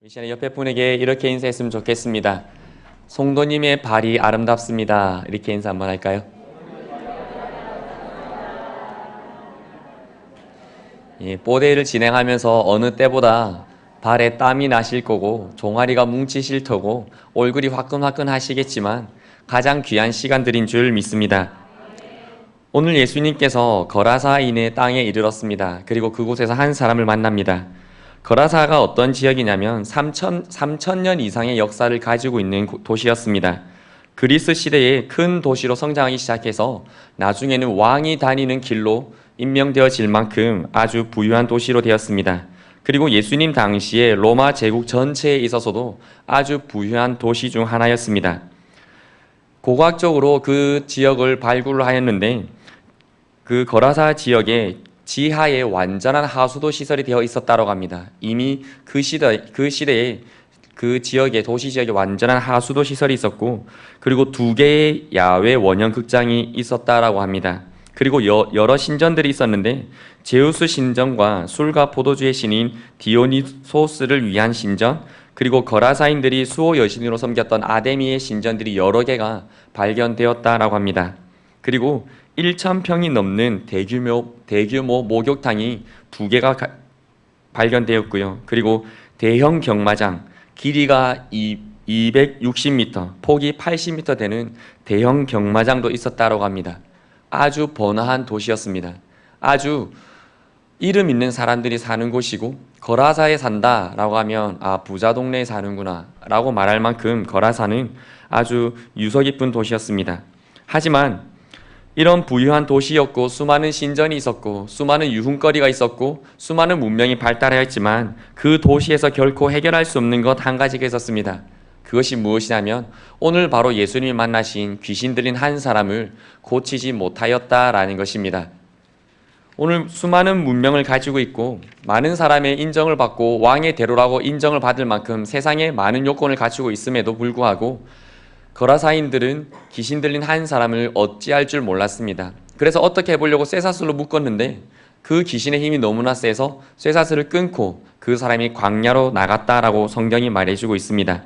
이 시간에 옆에 분에게 이렇게 인사했으면 좋겠습니다. 송도님의 발이 아름답습니다. 이렇게 인사 한번 할까요? 뽀대를 진행하면서 어느 때보다 발에 땀이 나실 거고 종아리가 뭉치실 터고 얼굴이 화끈화끈 하시겠지만 가장 귀한 시간들인 줄 믿습니다. 오늘 예수님께서 거라사인의 땅에 이르렀습니다. 그리고 그곳에서 한 사람을 만납니다. 거라사가 어떤 지역이냐면 3,000년 이상의 역사를 가지고 있는 도시였습니다. 그리스 시대에 큰 도시로 성장하기 시작해서 나중에는 왕이 다니는 길로 임명되어질 만큼 아주 부유한 도시로 되었습니다. 그리고 예수님 당시에 로마 제국 전체에 있어서도 아주 부유한 도시 중 하나였습니다. 고고학적으로 그 지역을 발굴을 하였는데 그 거라사 지역에 지하에 완전한 하수도 시설이 되어 있었다고 합니다. 이미 그 시대에 그 지역에 도시 지역에 완전한 하수도 시설이 있었고 그리고 2개의 야외 원형 극장이 있었다라고 합니다. 그리고 여러 신전들이 있었는데 제우스 신전과 술과 포도주의 신인 디오니소스를 위한 신전, 그리고 거라사인들이 수호 여신으로 섬겼던 아데미의 신전들이 여러 개가 발견되었다라고 합니다. 그리고 1,000평이 넘는 대규모 목욕탕이 2개가 발견되었고요. 그리고 대형 경마장, 길이가 260m, 폭이 80m 되는 대형 경마장도 있었다고 합니다. 아주 번화한 도시였습니다. 아주 이름 있는 사람들이 사는 곳이고 거라사에 산다라고 하면 부자 동네에 사는구나 라고 말할 만큼 거라사는 아주 유서 깊은 도시였습니다. 하지만 이런 부유한 도시였고 수많은 신전이 있었고 수많은 유흥거리가 있었고 수많은 문명이 발달하였지만 그 도시에서 결코 해결할 수 없는 것 한 가지가 있었습니다. 그것이 무엇이냐면 오늘 바로 예수님이 만나신 귀신 들린 한 사람을 고치지 못하였다라는 것입니다. 오늘 수많은 문명을 가지고 있고 많은 사람의 인정을 받고 왕의 대로라고 인정을 받을 만큼 세상에 많은 요건을 가지고 있음에도 불구하고 거라사인들은 귀신 들린 한 사람을 어찌할 줄 몰랐습니다. 그래서 어떻게 해보려고 쇠사슬로 묶었는데 그 귀신의 힘이 너무나 세서 쇠사슬을 끊고 그 사람이 광야로 나갔다라고 성경이 말해주고 있습니다.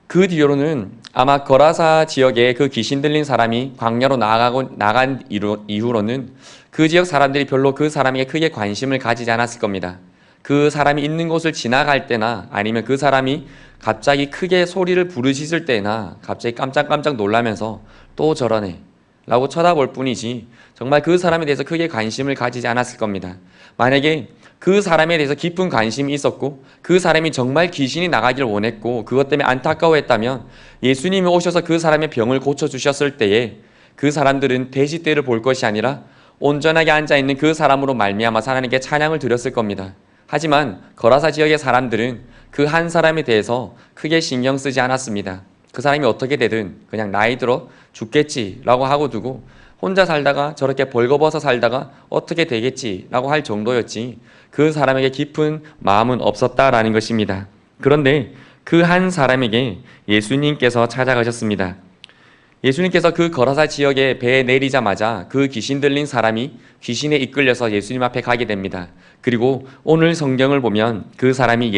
그 뒤로는 아마 거라사 지역에 그 귀신 들린 사람이 광야로 나간 이후로는 그 지역 사람들이 별로 그 사람에게 크게 관심을 가지지 않았을 겁니다. 그 사람이 있는 곳을 지나갈 때나 아니면 그 사람이 갑자기 크게 소리를 부르짖을 때나 갑자기 깜짝깜짝 놀라면서 또 저러네 라고 쳐다볼 뿐이지 정말 그 사람에 대해서 크게 관심을 가지지 않았을 겁니다. 만약에 그 사람에 대해서 깊은 관심이 있었고 그 사람이 정말 귀신이 나가기를 원했고 그것 때문에 안타까워했다면 예수님이 오셔서 그 사람의 병을 고쳐주셨을 때에 그 사람들은 돼지떼를 볼 것이 아니라 온전하게 앉아있는 그 사람으로 말미암아 하나님께 찬양을 드렸을 겁니다. 하지만 거라사 지역의 사람들은 그 한 사람에 대해서 크게 신경 쓰지 않았습니다. 그 사람이 어떻게 되든 그냥 나이 들어 죽겠지라고 하고 두고 혼자 살다가 저렇게 벌거벗어 살다가 어떻게 되겠지라고 할 정도였지 그 사람에게 깊은 마음은 없었다라는 것입니다. 그런데 그 한 사람에게 예수님께서 찾아가셨습니다. 예수님께서 그 거라사 지역에 배에 내리자마자 그 귀신 들린 사람이 귀신에 이끌려서 예수님 앞에 가게 됩니다. 그리고 오늘 성경을 보면 그 사람이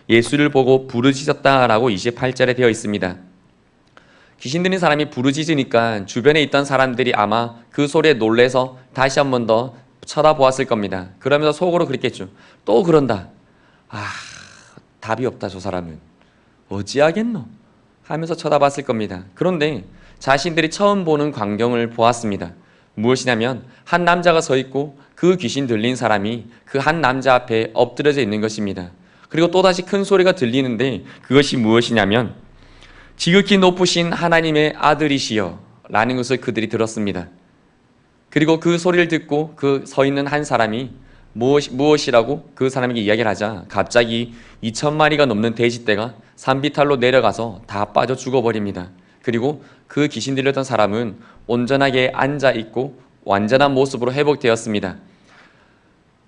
예수를 보고 부르짖었다라고 28절에 되어 있습니다. 귀신 들린 사람이 부르짖으니까 주변에 있던 사람들이 아마 그 소리에 놀래서 다시 한 번 더 쳐다보았을 겁니다. 그러면서 속으로 그랬겠죠. 또 그런다. 답이 없다 저 사람은. 어찌하겠노? 하면서 쳐다봤을 겁니다. 그런데 자신들이 처음 보는 광경을 보았습니다. 무엇이냐면 한 남자가 서 있고 그 귀신 들린 사람이 그 한 남자 앞에 엎드려져 있는 것입니다. 그리고 또다시 큰 소리가 들리는데 그것이 무엇이냐면 지극히 높으신 하나님의 아들이시여 라는 것을 그들이 들었습니다. 그리고 그 소리를 듣고 그 서 있는 한 사람이 무엇이라고 그 사람에게 이야기를 하자 갑자기 2,000마리가 넘는 돼지떼가 산비탈로 내려가서 다 빠져 죽어버립니다. 그리고 그 귀신 들렸던 사람은 온전하게 앉아있고 완전한 모습으로 회복되었습니다.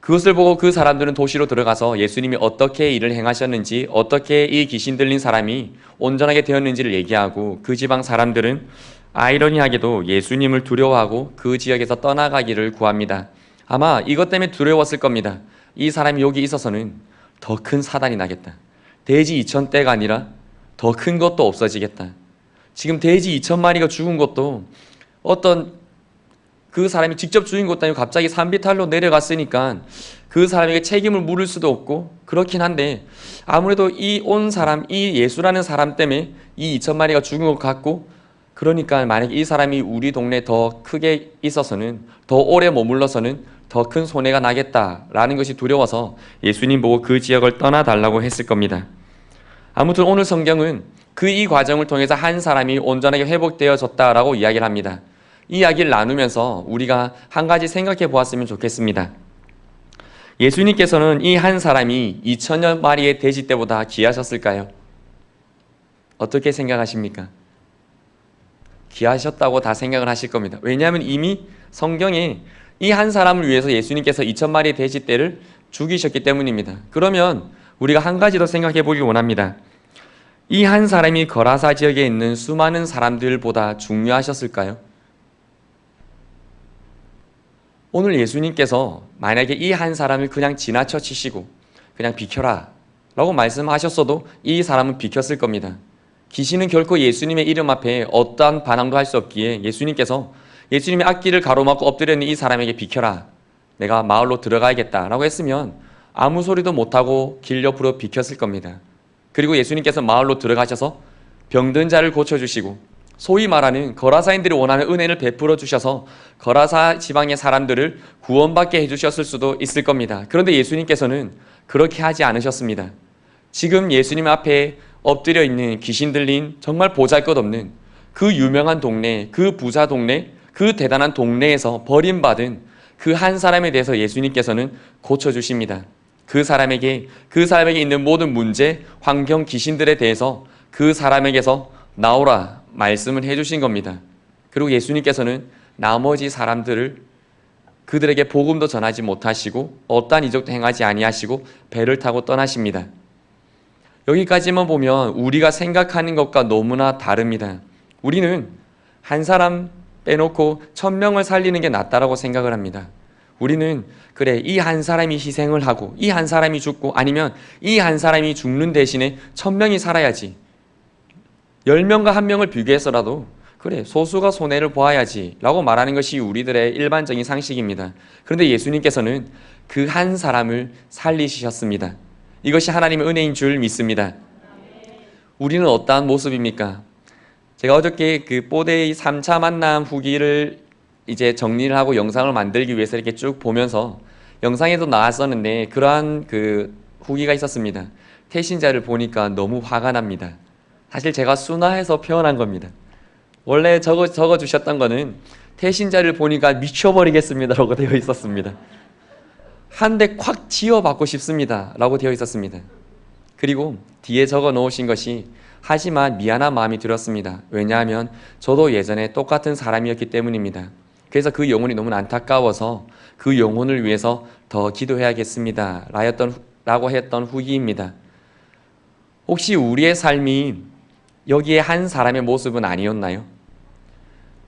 그것을 보고 그 사람들은 도시로 들어가서 예수님이 어떻게 일을 행하셨는지 어떻게 이 귀신 들린 사람이 온전하게 되었는지를 얘기하고 그 지방 사람들은 아이러니하게도 예수님을 두려워하고 그 지역에서 떠나가기를 구합니다. 아마 이것 때문에 두려웠을 겁니다. 이 사람이 여기 있어서는 더 큰 사단이 나겠다. 돼지 2,000떼가 아니라 더 큰 것도 없어지겠다. 지금 돼지 2,000마리가 죽은 것도 어떤 그 사람이 직접 죽인 것도 아니고 갑자기 산비탈로 내려갔으니까 그 사람에게 책임을 물을 수도 없고 그렇긴 한데, 아무래도 이 온 사람, 이 예수라는 사람 때문에 이 2,000마리가 죽은 것 같고, 그러니까 만약에 이 사람이 우리 동네에 더 크게 있어서는, 더 오래 머물러서는 더 큰 손해가 나겠다라는 것이 두려워서 예수님 보고 그 지역을 떠나달라고 했을 겁니다. 아무튼 오늘 성경은 이 과정을 통해서 한 사람이 온전하게 회복되어졌다라고 이야기를 합니다. 이 이야기를 나누면서 우리가 한 가지 생각해 보았으면 좋겠습니다. 예수님께서는 이 한 사람이 2,000여 마리의 돼지 떼보다 귀하셨을까요? 어떻게 생각하십니까? 귀하셨다고 다 생각을 하실 겁니다. 왜냐하면 이미 성경에 이 한 사람을 위해서 예수님께서 2,000마리의 돼지 떼를 죽이셨기 때문입니다. 그러면 우리가 한 가지 더 생각해 보기 원합니다. 이 한 사람이 거라사 지역에 있는 수많은 사람들보다 중요하셨을까요? 오늘 예수님께서 만약에 이 한 사람을 그냥 지나쳐 치시고 그냥 비켜라 라고 말씀하셨어도 이 사람은 비켰을 겁니다. 귀신은 결코 예수님의 이름 앞에 어떠한 반항도 할 수 없기에 예수님께서 예수님의 앞길을 가로막고 엎드려 있는 이 사람에게 비켜라, 내가 마을로 들어가야겠다 라고 했으면 아무 소리도 못하고 길 옆으로 비켰을 겁니다. 그리고 예수님께서 마을로 들어가셔서 병든 자를 고쳐주시고 소위 말하는 거라사인들이 원하는 은혜를 베풀어 주셔서 거라사 지방의 사람들을 구원받게 해주셨을 수도 있을 겁니다. 그런데 예수님께서는 그렇게 하지 않으셨습니다. 지금 예수님 앞에 엎드려 있는 귀신 들린 정말 보잘것없는 그 유명한 동네, 그 부자 동네, 그 대단한 동네에서 버림받은 그 한 사람에 대해서 예수님께서는 고쳐주십니다. 그 사람에게 있는 모든 문제, 환경, 귀신들에 대해서 그 사람에게서 나오라 말씀을 해주신 겁니다. 그리고 예수님께서는 나머지 사람들을 그들에게 복음도 전하지 못하시고 어떠한 이적도 행하지 아니하시고 배를 타고 떠나십니다. 여기까지만 보면 우리가 생각하는 것과 너무나 다릅니다. 우리는 한 사람 빼놓고 1,000명을 살리는 게 낫다라고 생각을 합니다. 우리는 그래, 이 한 사람이 희생을 하고 이 한 사람이 죽고 아니면 이 한 사람이 죽는 대신에 1,000명이 살아야지, 10명과 1명을 비교해서라도 그래, 소수가 손해를 보아야지 라고 말하는 것이 우리들의 일반적인 상식입니다. 그런데 예수님께서는 그 한 사람을 살리셨습니다. 이것이 하나님의 은혜인 줄 믿습니다. 우리는 어떠한 모습입니까? 제가 어저께 그 뽀데이 3차 만남 후기를 이제 정리를 하고 영상을 만들기 위해서 이렇게 쭉 보면서 영상에도 나왔었는데 그러한 그 후기가 있었습니다. 태신자를 보니까 너무 화가 납니다. 사실 제가 순화해서 표현한 겁니다. 원래 적어주셨던 거는 태신자를 보니까 미쳐버리겠습니다 라고 되어 있었습니다. 한 대 콱 지어받고 싶습니다 라고 되어 있었습니다. 그리고 뒤에 적어 놓으신 것이 하지만 미안한 마음이 들었습니다. 왜냐하면 저도 예전에 똑같은 사람이었기 때문입니다. 그래서 그 영혼이 너무 안타까워서 그 영혼을 위해서 더 기도해야겠습니다 라고 했던 후기입니다. 혹시 우리의 삶이 여기에 한 사람의 모습은 아니었나요?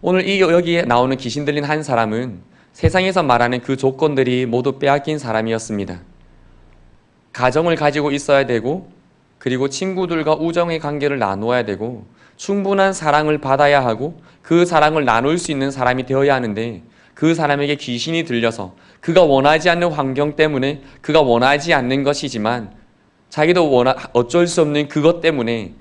오늘 여기에 나오는 귀신 들린 한 사람은 세상에서 말하는 그 조건들이 모두 빼앗긴 사람이었습니다. 가정을 가지고 있어야 되고, 그리고 친구들과 우정의 관계를 나누어야 되고, 충분한 사랑을 받아야 하고 그 사랑을 나눌 수 있는 사람이 되어야 하는데, 그 사람에게 귀신이 들려서 그가 원하지 않는 환경 때문에, 그가 원하지 않는 것이지만 자기도 어쩔 수 없는 그것 때문에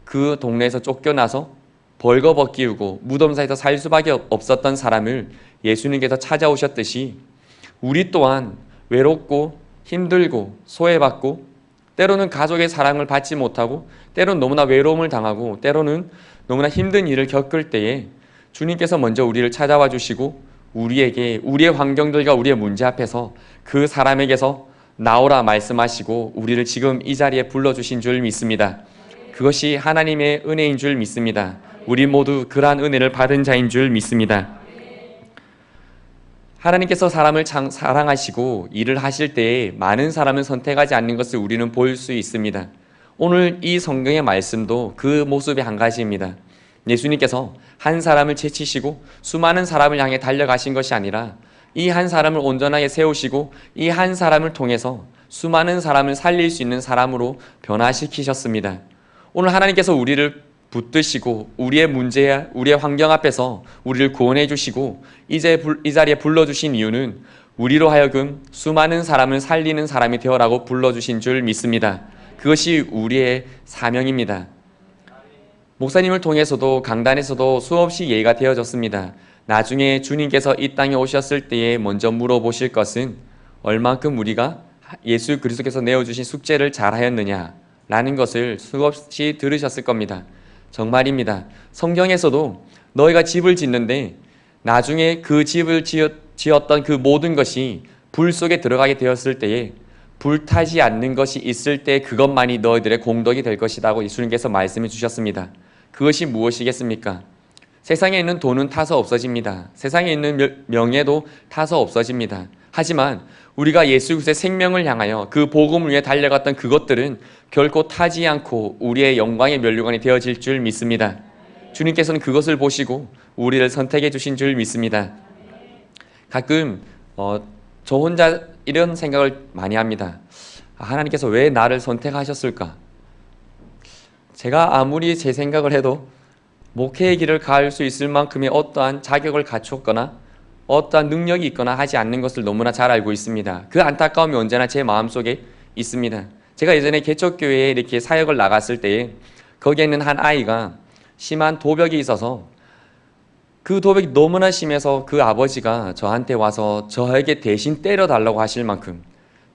그 동네에서 쫓겨나서 벌거벗기우고 무덤사에서 살 수밖에 없었던 사람을 예수님께서 찾아오셨듯이 우리 또한 외롭고 힘들고 소외받고 때로는 가족의 사랑을 받지 못하고 때로는 너무나 외로움을 당하고 때로는 너무나 힘든 일을 겪을 때에 주님께서 먼저 우리를 찾아와 주시고 우리에게 우리의 환경들과 우리의 문제 앞에서 그 사람에게서 나오라 말씀하시고 우리를 지금 이 자리에 불러주신 줄 믿습니다. 그것이 하나님의 은혜인 줄 믿습니다. 우리 모두 그러한 은혜를 받은 자인 줄 믿습니다. 하나님께서 사람을 사랑하시고 일을 하실 때에 많은 사람을 선택하지 않는 것을 우리는 볼 수 있습니다. 오늘 이 성경의 말씀도 그 모습의 한 가지입니다. 예수님께서 한 사람을 제치시고 수많은 사람을 향해 달려가신 것이 아니라 이 한 사람을 온전하게 세우시고 이 한 사람을 통해서 수많은 사람을 살릴 수 있는 사람으로 변화시키셨습니다. 오늘 하나님께서 우리를 붙드시고 우리의 문제야 우리의 환경 앞에서 우리를 구원해 주시고 이제 이 자리에 불러주신 이유는 우리로 하여금 수많은 사람을 살리는 사람이 되어라고 불러주신 줄 믿습니다. 그것이 우리의 사명입니다. 목사님을 통해서도 강단에서도 수없이 예가 되어졌습니다. 나중에 주님께서 이 땅에 오셨을 때에 먼저 물어보실 것은 얼만큼 우리가 예수 그리스도께서 내어주신 숙제를 잘하였느냐라는 것을 수없이 들으셨을 겁니다. 정말입니다. 성경에서도 너희가 집을 짓는데 나중에 그 집을 지었던 그 모든 것이 불 속에 들어가게 되었을 때에 불타지 않는 것이 있을 때 그것만이 너희들의 공덕이 될 것이라고 예수님께서 말씀해 주셨습니다. 그것이 무엇이겠습니까? 세상에 있는 돈은 타서 없어집니다. 세상에 있는 명예도 타서 없어집니다. 하지만 우리가 예수 그리스도의 생명을 향하여 그 복음을 위해 달려갔던 그것들은 결코 타지 않고 우리의 영광의 면류관이 되어질 줄 믿습니다. 주님께서는 그것을 보시고 우리를 선택해 주신 줄 믿습니다. 가끔 저 혼자 이런 생각을 많이 합니다. 하나님께서 왜 나를 선택하셨을까? 제가 아무리 제 생각을 해도 목회의 길을 갈 수 있을 만큼의 어떠한 자격을 갖췄거나 어떠한 능력이 있거나 하지 않는 것을 너무나 잘 알고 있습니다. 그 안타까움이 언제나 제 마음속에 있습니다. 제가 예전에 개척교회에 이렇게 사역을 나갔을 때에 거기에 있는 한 아이가 심한 도벽이 있어서 그 도벽이 너무나 심해서 그 아버지가 저한테 와서 저에게 대신 때려달라고 하실 만큼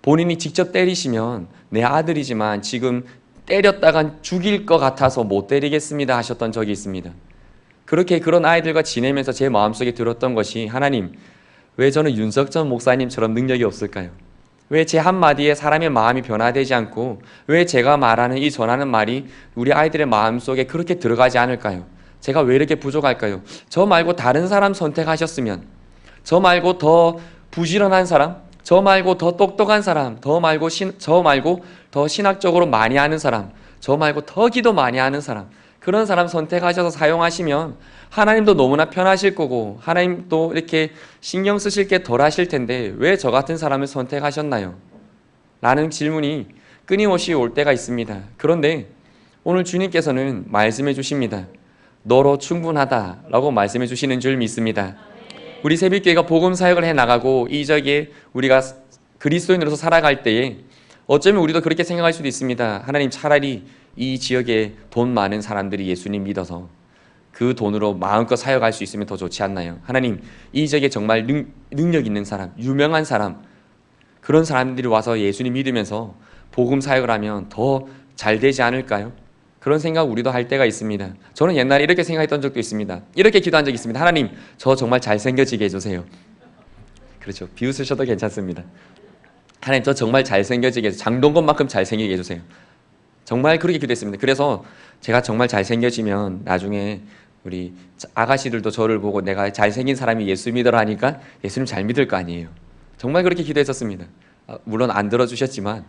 본인이 직접 때리시면 내 아들이지만 지금 때렸다간 죽일 것 같아서 못 때리겠습니다 하셨던 적이 있습니다. 그렇게 그런 아이들과 지내면서 제 마음속에 들었던 것이 하나님, 왜 저는 윤석전 목사님처럼 능력이 없을까요? 왜 제 한마디에 사람의 마음이 변화되지 않고 왜 제가 말하는 이 전하는 말이 우리 아이들의 마음속에 그렇게 들어가지 않을까요? 제가 왜 이렇게 부족할까요? 저 말고 다른 사람 선택하셨으면, 저 말고 더 부지런한 사람, 저 말고 더 똑똑한 사람, 저 말고 더 신학적으로 많이 아는 사람, 저 말고 더 기도 많이 하는 사람, 그런 사람 선택하셔서 사용하시면 하나님도 너무나 편하실 거고 하나님도 이렇게 신경 쓰실 게 덜 하실 텐데 왜 저 같은 사람을 선택하셨나요? 라는 질문이 끊임없이 올 때가 있습니다. 그런데 오늘 주님께서는 말씀해 주십니다. 너로 충분하다라고 말씀해 주시는 줄 믿습니다. 우리 새벽교회가 복음 사역을 해나가고 이적에 우리가 그리스도인으로서 살아갈 때에 어쩌면 우리도 그렇게 생각할 수도 있습니다. 하나님, 차라리 이 지역에 돈 많은 사람들이 예수님 믿어서 그 돈으로 마음껏 사역할 수 있으면 더 좋지 않나요? 하나님, 이 지역에 정말 능력 있는 사람, 유명한 사람, 그런 사람들이 와서 예수님 믿으면서 복음 사역을 하면 더 잘 되지 않을까요? 그런 생각 우리도 할 때가 있습니다. 저는 옛날에 이렇게 생각했던 적도 있습니다. 이렇게 기도한 적이 있습니다. 하나님, 저 정말 잘생겨지게 해주세요. 그렇죠. 비웃으셔도 괜찮습니다. 하나님, 저 정말 잘생겨지게 해주세요. 장동건만큼 잘생기게 해주세요. 정말 그렇게 기도했습니다. 그래서 제가 정말 잘생겨지면 나중에 우리 아가씨들도 저를 보고 내가 잘생긴 사람이 예수 믿으라 하니까 예수님 잘 믿을 거 아니에요. 정말 그렇게 기도했었습니다. 물론 안 들어주셨지만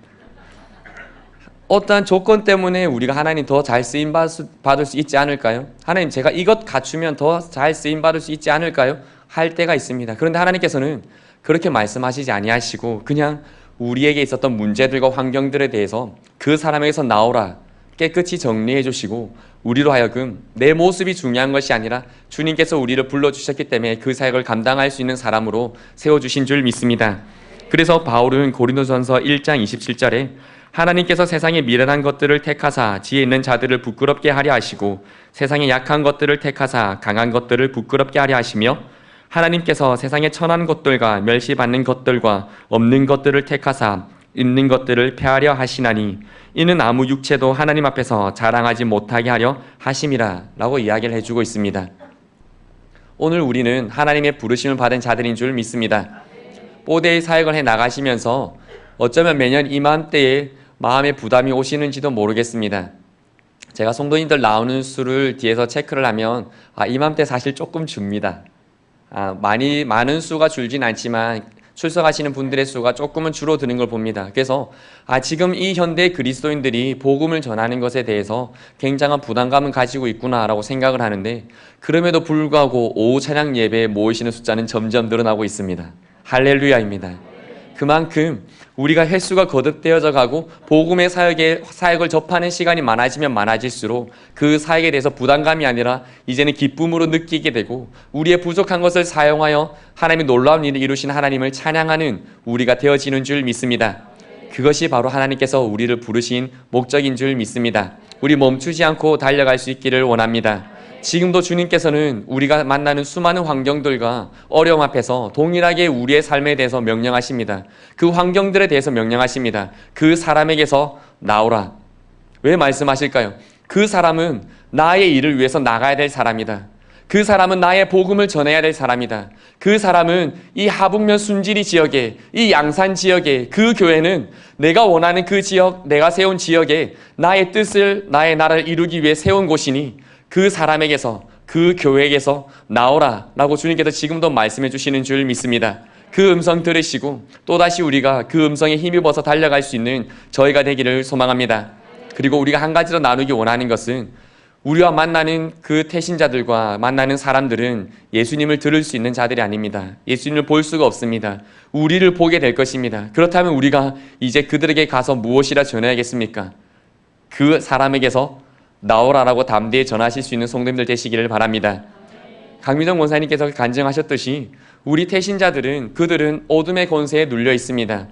어떠한 조건 때문에 우리가 하나님 더 잘 쓰임 받을 수 있지 않을까요? 하나님, 제가 이것 갖추면 더 잘 쓰임 받을 수 있지 않을까요? 할 때가 있습니다. 그런데 하나님께서는 그렇게 말씀하시지 아니하시고 그냥 우리에게 있었던 문제들과 환경들에 대해서 그 사람에게서 나오라 깨끗이 정리해 주시고 우리로 하여금 내 모습이 중요한 것이 아니라 주님께서 우리를 불러주셨기 때문에 그 사역을 감당할 수 있는 사람으로 세워주신 줄 믿습니다. 그래서 바울은 고린도전서 1장 27절에 하나님께서 세상의 미련한 것들을 택하사 지혜 있는 자들을 부끄럽게 하려 하시고 세상의 약한 것들을 택하사 강한 것들을 부끄럽게 하려 하시며 하나님께서 세상의 천한 것들과 멸시받는 것들과 없는 것들을 택하사 있는 것들을 폐하려 하시나니 이는 아무 육체도 하나님 앞에서 자랑하지 못하게 하려 하심이라 라고 이야기를 해주고 있습니다. 오늘 우리는 하나님의 부르심을 받은 자들인 줄 믿습니다. 뽀대의 사역을 해 나가시면서 어쩌면 매년 이맘때에 마음의 부담이 오시는지도 모르겠습니다. 제가 성도님들 나오는 수를 뒤에서 체크를 하면 이맘때 사실 조금 줍니다. 많은 수가 줄진 않지만 출석하시는 분들의 수가 조금은 줄어드는 걸 봅니다. 그래서 지금 이 현대 그리스도인들이 복음을 전하는 것에 대해서 굉장한 부담감을 가지고 있구나라고 생각을 하는데 그럼에도 불구하고 오후 찬양 예배에 모이시는 숫자는 점점 늘어나고 있습니다. 할렐루야입니다. 그만큼 우리가 횟수가 거듭되어져 가고 복음의 사역을 접하는 시간이 많아지면 많아질수록 그 사역에 대해서 부담감이 아니라 이제는 기쁨으로 느끼게 되고 우리의 부족한 것을 사용하여 하나님의 놀라운 일을 이루신 하나님을 찬양하는 우리가 되어지는 줄 믿습니다. 그것이 바로 하나님께서 우리를 부르신 목적인 줄 믿습니다. 우리 멈추지 않고 달려갈 수 있기를 원합니다. 지금도 주님께서는 우리가 만나는 수많은 환경들과 어려움 앞에서 동일하게 우리의 삶에 대해서 명령하십니다. 그 환경들에 대해서 명령하십니다. 그 사람에게서 나오라. 왜 말씀하실까요? 그 사람은 나의 일을 위해서 나가야 될 사람이다. 그 사람은 나의 복음을 전해야 될 사람이다. 그 사람은 이 하북면 순지리 지역에, 이 양산 지역에, 그 교회는 내가 원하는 그 지역, 내가 세운 지역에 나의 뜻을, 나의 나라를 이루기 위해 세운 곳이니 그 사람에게서, 그 교회에게서 나오라 라고 주님께서 지금도 말씀해 주시는 줄 믿습니다. 그 음성 들으시고 또다시 우리가 그 음성에 힘입어서 달려갈 수 있는 저희가 되기를 소망합니다. 그리고 우리가 한 가지로 나누기 원하는 것은 우리와 만나는 그 태신자들과 만나는 사람들은 예수님을 들을 수 있는 자들이 아닙니다. 예수님을 볼 수가 없습니다. 우리를 보게 될 것입니다. 그렇다면 우리가 이제 그들에게 가서 무엇이라 전해야겠습니까? 그 사람에게서 나오라라고 담대히 전하실 수 있는 성도님들 되시기를 바랍니다. 강민정 권사님께서 간증하셨듯이 우리 태신자들은 그들은 어둠의 권세에 눌려 있습니다.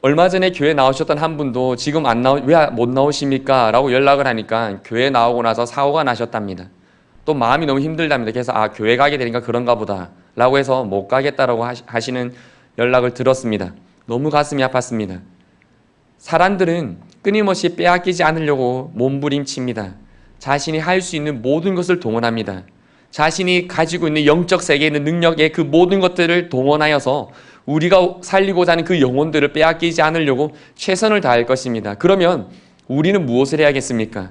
얼마 전에 교회 나오셨던 한 분도 지금 왜 못 나오십니까? 라고 연락을 하니까 교회 나오고 나서 사고가 나셨답니다. 또 마음이 너무 힘들답니다. 그래서 교회 가게 되니까 그런가 보다 라고 해서 못 가겠다라고 하시는 연락을 들었습니다. 너무 가슴이 아팠습니다. 사람들은 끊임없이 빼앗기지 않으려고 몸부림칩니다. 자신이 할 수 있는 모든 것을 동원합니다. 자신이 가지고 있는 영적 세계에 있는 능력의 그 모든 것들을 동원하여서 우리가 살리고자 하는 그 영혼들을 빼앗기지 않으려고 최선을 다할 것입니다. 그러면 우리는 무엇을 해야겠습니까?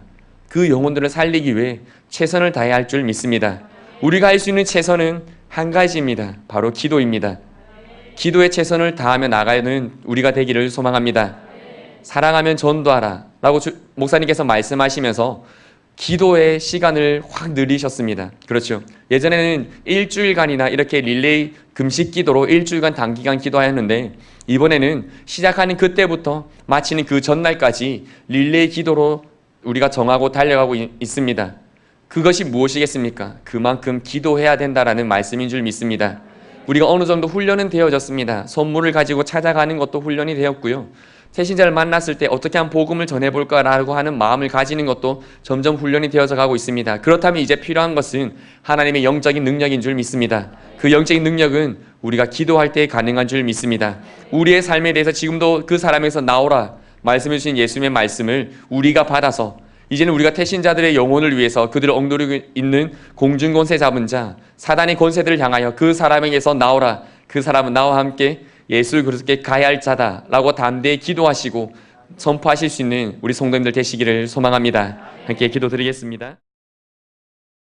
그 영혼들을 살리기 위해 최선을 다해야 할 줄 믿습니다. 우리가 할 수 있는 최선은 한 가지입니다. 바로 기도입니다. 기도에 최선을 다하며 나가는 우리가 되기를 소망합니다. 사랑하면 전도하라 라고 목사님께서 말씀하시면서 기도의 시간을 확 늘리셨습니다. 그렇죠. 예전에는 일주일간이나 이렇게 릴레이 금식 기도로 일주일간 단기간 기도하였는데 이번에는 시작하는 그때부터 마치는 그 전날까지 릴레이 기도로 우리가 정하고 달려가고 있습니다. 그것이 무엇이겠습니까? 그만큼 기도해야 된다라는 말씀인 줄 믿습니다. 우리가 어느 정도 훈련은 되어졌습니다. 선물을 가지고 찾아가는 것도 훈련이 되었고요. 새신자를 만났을 때 어떻게 하면 복음을 전해볼까라고 하는 마음을 가지는 것도 점점 훈련이 되어져 가고 있습니다. 그렇다면 이제 필요한 것은 하나님의 영적인 능력인 줄 믿습니다. 그 영적인 능력은 우리가 기도할 때 가능한 줄 믿습니다. 우리의 삶에 대해서 지금도 그 사람에게서 나오라 말씀해 주신 예수님의 말씀을 우리가 받아서 이제는 우리가 태신자들의 영혼을 위해서 그들을 억누르고 있는 공중권세 잡은 자, 사단의 권세들을 향하여 그 사람에게서 나오라, 그 사람은 나와 함께 예수를 그렇게 가야 할 자다라고 담대히 기도하시고 선포하실 수 있는 우리 성도님들 되시기를 소망합니다. 함께 기도드리겠습니다.